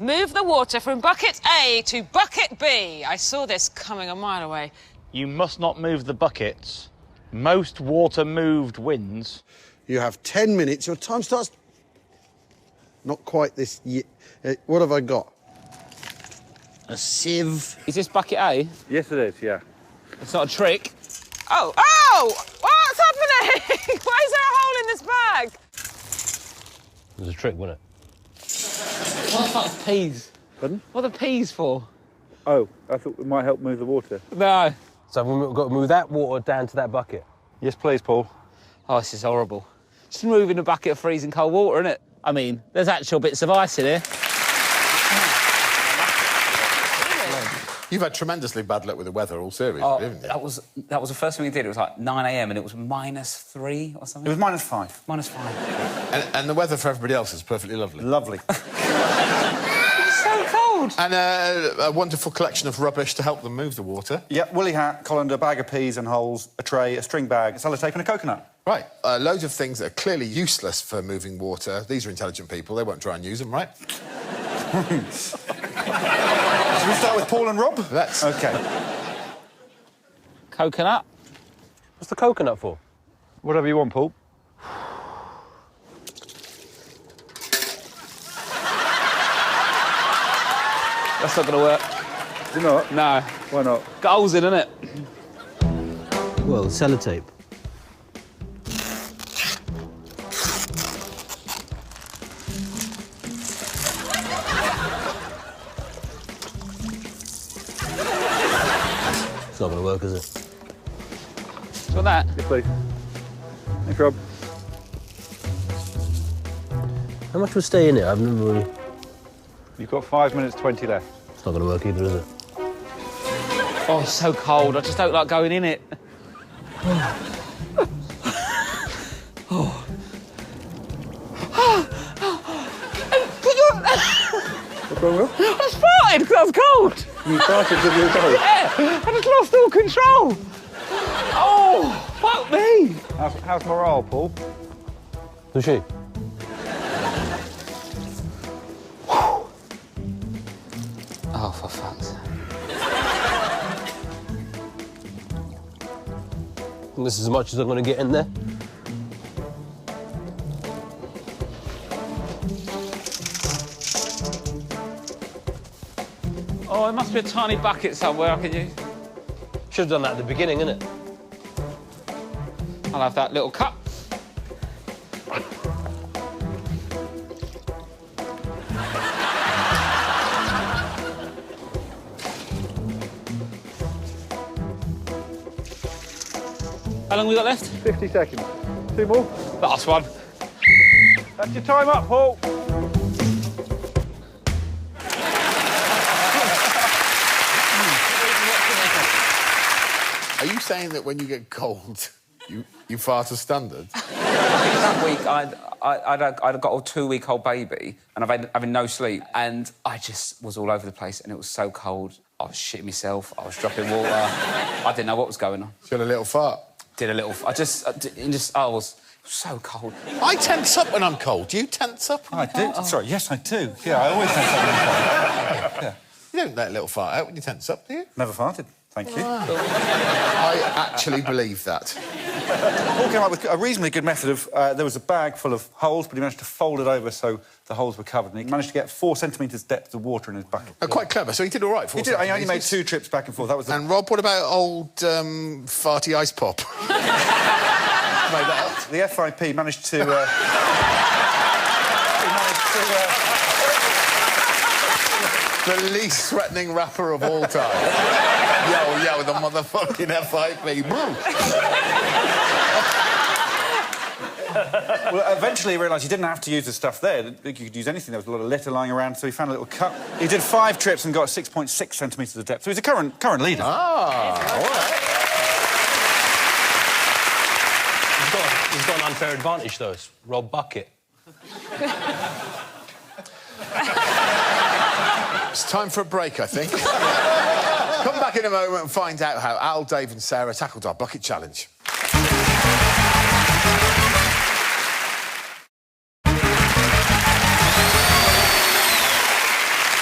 Move the water from bucket A to bucket B. I saw this coming a mile away. You must not move the buckets. Most water moved wins. You have 10 minutes. Your time starts... Not quite this... what have I got? A sieve. Is this bucket A? Yes, it is, yeah. It's not a trick. Oh! What's happening? Why is there a hole in this bag? It was a trick, wasn't it? What the fuck's peas? Pardon? What are the peas for? Oh, I thought it might help move the water. No. So we've got to move that water down to that bucket. Yes, please, Paul. Oh, this is horrible. Just moving a bucket of freezing cold water, innit? I mean, there's actual bits of ice in here. You've had tremendously bad luck with the weather all series, haven't you? That was the first thing we did. It was like 9 a.m. and it was -3 or something. It was -5. -5. And the weather for everybody else is perfectly lovely. Lovely. It's so cold. And a wonderful collection of rubbish to help them move the water. Yep, woolly hat, colander, bag of peas and holes, a tray, a string bag, a sellotape and a coconut. Right, loads of things that are clearly useless for moving water. These are intelligent people. They won't try and use them, right? Should we start with Paul and Rob? Let's. OK. Coconut. What's the coconut for? Whatever you want, Paul. That's not going to work. Is it not? No. Why not? Got holes in, innit? Well, sellotape. It's not going to work, is it? Got that? Yes, please. Thanks, Rob. How much will stay in it? I've never really... You've got 5 minutes 20 left. It's not going to work either, is it? Oh, it's so cold. I just don't like going in it. What's wrong, Rob? I just farted because I was cold. You farted because you were cold? Yeah, I just lost all control. Oh, fuck me. How's morale, Paul? Who's she? Oh, for fuck's sake. This is as much as I'm going to get in there. Oh, there must be a tiny bucket somewhere I can use. Should have done that at the beginning, innit? I'll have that little cup. How long we got left? 50 seconds. 2 more. Last one. That's your time up, Paul. Are you saying that when you get cold, you fart as standard? That week, I'd got a 2-week-old baby and I've having no sleep, and I just was all over the place, and it was so cold. I was shitting myself. I was dropping water. I didn't know what was going on. Did a little fart? Did a little. I was so cold. I tense up when I'm cold. Do you tense up? I do. Sorry, yes, I do. Yeah, I always tense up when I'm cold. Yeah. You don't let a little fart out when you tense up, do you? Never farted. Thank you. I actually believe that. Paul came up with a reasonably good method of... there was a bag full of holes, but he managed to fold it over so the holes were covered, and he managed to get 4 centimetres depth of water in his bucket. Oh, quite clever. So he did all right. He did. I only made 2 trips back and forth. That was the... And Rob, what about old farty ice pop? Made that up. The FIP managed to... The least threatening rapper of all time. Yo, the motherfucking FIP. Well, eventually he realised he didn't have to use the stuff there. You could use anything. There was a lot of litter lying around, so he found a little cup. He did 5 trips and got 6.6 centimetres of depth. So he's a current leader. Ah, all right. He's got an unfair advantage, though. It's Rob Bucket. It's time for a break, I think. Come back in a moment and find out how Al, Dave and Sarah tackled our bucket challenge.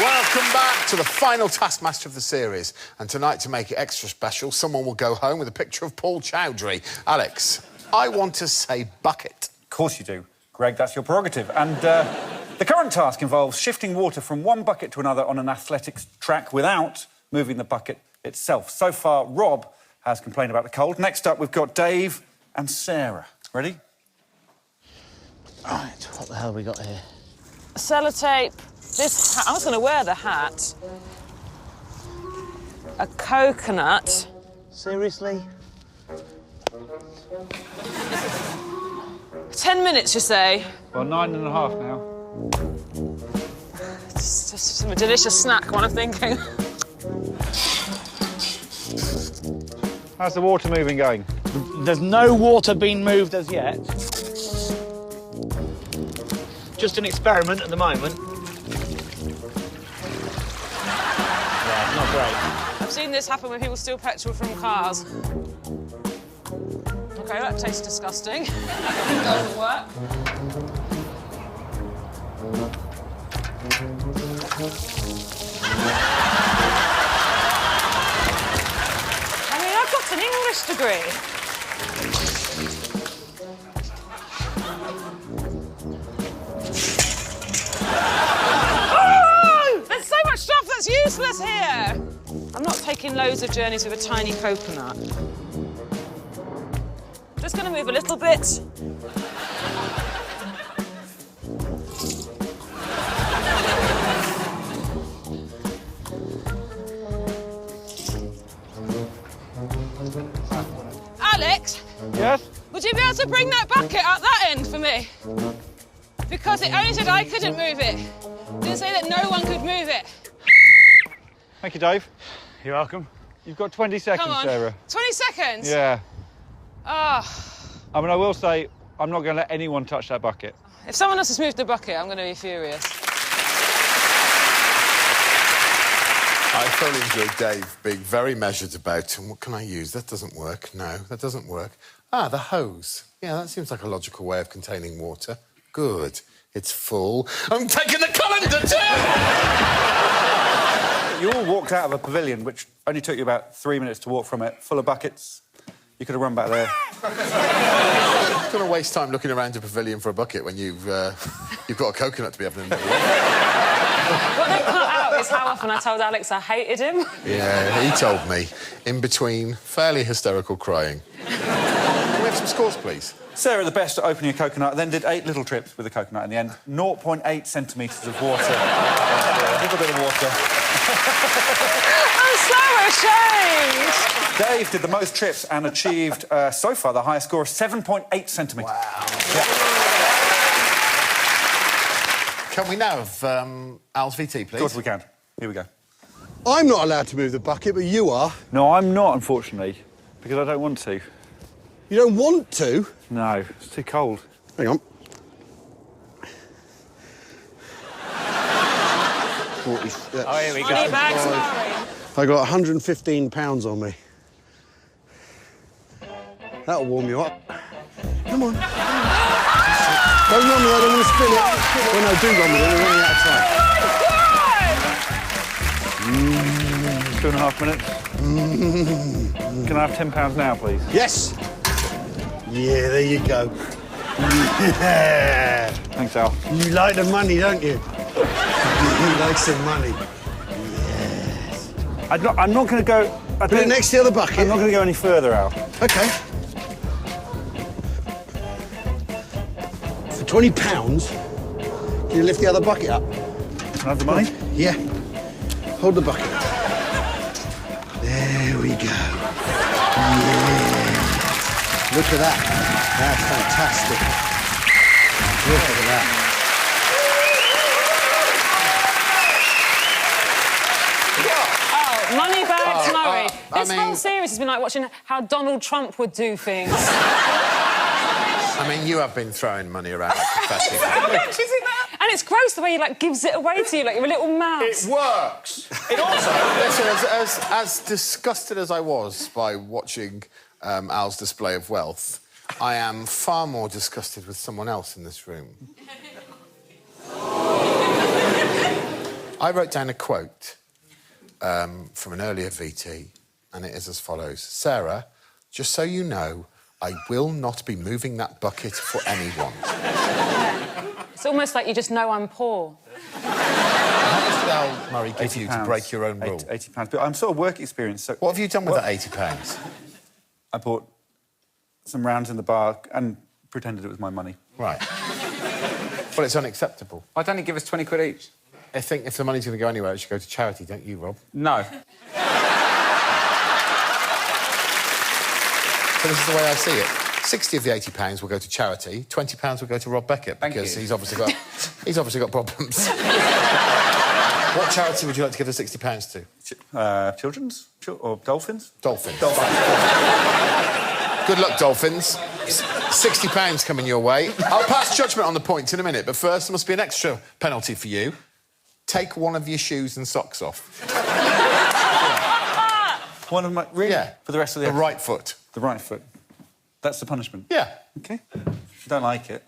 Welcome back to the final Taskmaster of the series. And tonight, to make it extra special, someone will go home with a picture of Paul Chowdhry. Alex, I want to say bucket. Of course you do. Greg, that's your prerogative. And the current task involves shifting water from one bucket to another on an athletics track without moving the bucket itself. So far, Rob has complained about the cold. Next up, we've got Dave and Sarah. Ready? Right, what the hell have we got here? Sellotape. This hat. I was going to wear the hat. A coconut. Seriously? 10 minutes, you say? Well, 9.5 now. It's just a delicious snack, what I'm thinking. How's the water moving going? There's no water being moved as yet. Just an experiment at the moment. Yeah, not great. I've seen this happen when people steal petrol from cars. OK, that tastes disgusting. Doesn't work. I mean, I've got an English degree. Oh! There's so much stuff that's useless here. I'm not taking loads of journeys with a tiny coconut. Just going to move a little bit. Alex? Yes? Would you be able to bring that bucket up that end for me? Because it only said I couldn't move it. It didn't say that no one could move it. Thank you, Dave. You're welcome. You've got 20 seconds, Come on. Sarah. 20 seconds? Yeah. Oh. I mean, I will say, I'm not going to let anyone touch that bucket. If someone else has moved the bucket, I'm going to be furious. I thoroughly enjoyed Dave being very measured about, and what can I use? That doesn't work. No, that doesn't work. Ah, the hose. Yeah, that seems like a logical way of containing water. Good. It's full. I'm taking the colander too! You all walked out of a pavilion, which only took you about 3 minutes to walk from it, full of buckets. You could have run back there. Don't want to waste time looking around a pavilion for a bucket when you've got a coconut to be having in there. What they cut out is how often I told Alex I hated him. Yeah, he told me. In between fairly hysterical crying. Can we have some scores, please? Sarah, the best at opening a coconut, then did 8 little trips with the coconut in the end. 0.8 centimetres of water. A little bit of water. I'm so ashamed. Dave did the most trips and achieved, so far, the highest score of 7.8 centimetres. Wow. Yeah. Can we now have Al's VT, please? Of course we can. Here we go. I'm not allowed to move the bucket, but you are. No, I'm not, unfortunately, because I don't want to. You don't want to? No, it's too cold. Hang on. 40, Oh, here we go. Money bags, sorry. I got 115 pounds on me. That'll warm you up. Come on. Don't run with it, I don't want to spill it. Well, no, do run with it, we're running out of time. 2.5 minutes. Can I have £10 now, please? Yes! Yeah, there you go. Yeah. Thanks, Al. You like the money, don't you? You like some money. Yes. I'm not going to go... Put it next to the other bucket. I'm not going to go any further, Al. OK. For £20, can you lift the other bucket up? Can I have the money? Yeah. Hold the bucket. There we go. Yeah. Look at that. That's fantastic. Look at that. Oh, money bags, Murray. This I whole mean- series has been like watching how Donald Trump would do things. I mean, you have been throwing money around like pathetic. And it's gross the way he, like, gives it away to you like you're a little mouse. It works. It also... Listen, as disgusted as I was by watching Al's display of wealth, I am far more disgusted with someone else in this room. I wrote down a quote from an earlier VT, and it is as follows. Sarah, just so you know, I will not be moving that bucket for anyone. It's almost like you just know I'm poor. How much did Al Murray give you to break your own rule? £80. But I'm sort of work experience, so... What have you done with that £80? I bought some rounds in the bar and pretended it was my money. Right. Well, it's unacceptable. Why don't you give us 20 quid each? I think if the money's going to go anywhere, it should go to charity, don't you, Rob? No. So this is the way I see it. 60 of the £80 will go to charity, £20 will go to Rob Beckett, because he's obviously got problems. What charity would you like to give the £60 to? Children's? Or dolphins? Dolphins. Good luck, Dolphins. £60 coming your way. I'll pass judgment on the points in a minute, but first there must be an extra penalty for you. Take one of your shoes and socks off. One of my... Really? Yeah. For the rest of the... The right foot. The right foot. That's the punishment? Yeah. OK. Don't like it.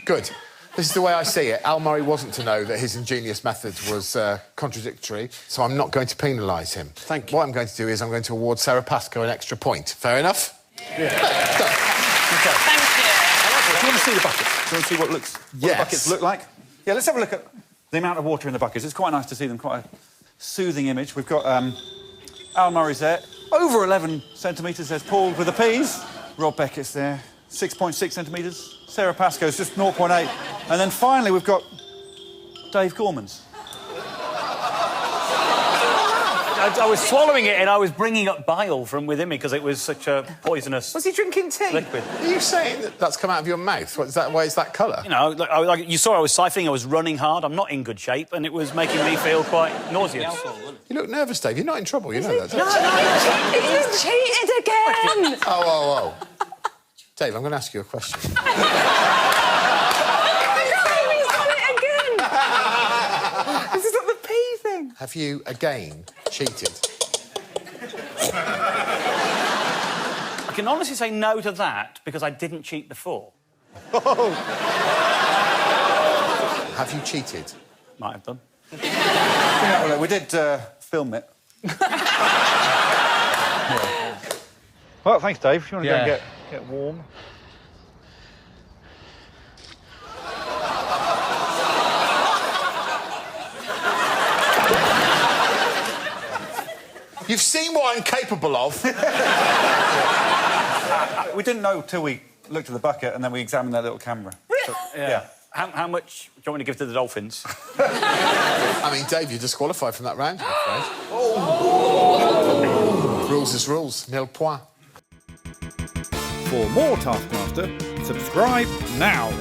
Good. This is the way I see it. Al Murray wasn't to know that his ingenious method was contradictory, so I'm not going to penalise him. Thank you. What I'm going to do is I'm going to award Sarah Pascoe an extra point. Fair enough? Yeah. Okay. Thank you. Do you want to see the buckets? Do you want to see what the buckets look like? Yeah, let's have a look at the amount of water in the buckets. It's quite nice to see them, quite a soothing image. We've got Al Murray's there. Over 11 centimetres, there's Paul with the P's. Rob Beckett's there, 6.6 centimetres. Sarah Pascoe's just 0.8. And then finally, we've got Dave Gorman's. I was swallowing it and I was bringing up bile from within me because it was such a poisonous... Was he drinking tea? Liquid. Are you saying that that's come out of your mouth? What is that? Why is that colour? You know, like you saw I was siphoning, I was running hard, I'm not in good shape, and it was making me feel quite nauseous. You look nervous, Dave. You're not in trouble, you know that. He's cheated again! Oh. Dave, I'm going to ask you a question. He's done it again! This is not the pea thing. Have you, again, cheated? I can honestly say no to that because I didn't cheat before. Have you cheated? Might have done. Yeah, well, we did film it. Well, thanks, Dave. If you want to go and get warm. You've seen what I'm capable of. We didn't know till we looked at the bucket and then we examined their little camera. So, Yeah. How much do you want me to give to the Dolphins? I mean, Dave, you're disqualified from that round, I'm afraid. Oh. Rules is rules. Nil point. For more Taskmaster, subscribe now.